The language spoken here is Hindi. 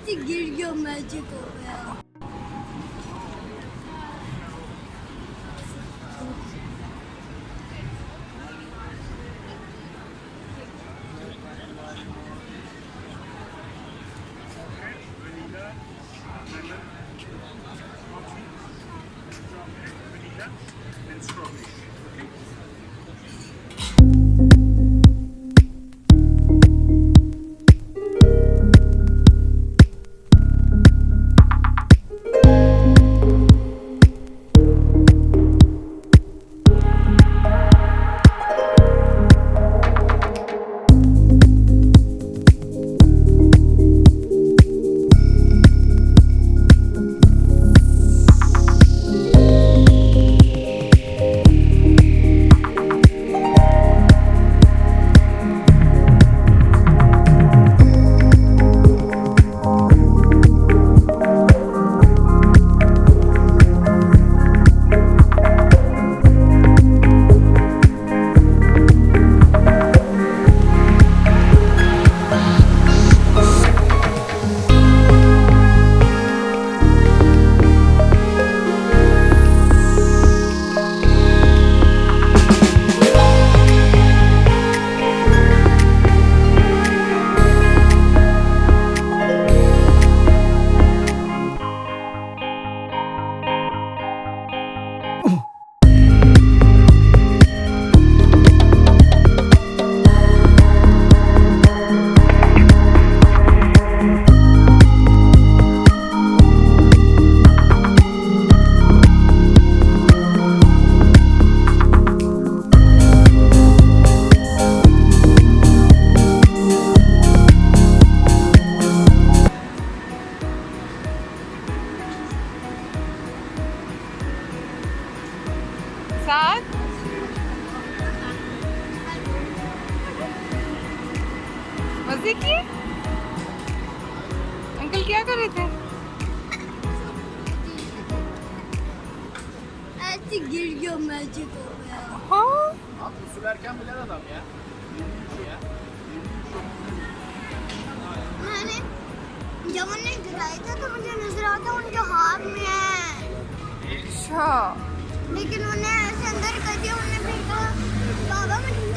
ऐसे गिर गया मैजिक हो गया। साथ मजे किए। अंकल क्या कर रहे थे? ऐसे गिर गया मैजिक हो गया। हाँ आप su verken bilen adam ya. Ya. मैंने जब उन्हें गिराया था तो मुझे नजर आता उनके हाथ में है, अच्छा लेकिन उन्हें ऐसे अंदर कर दिया। उन्हें फिर कहा बाबा मुझे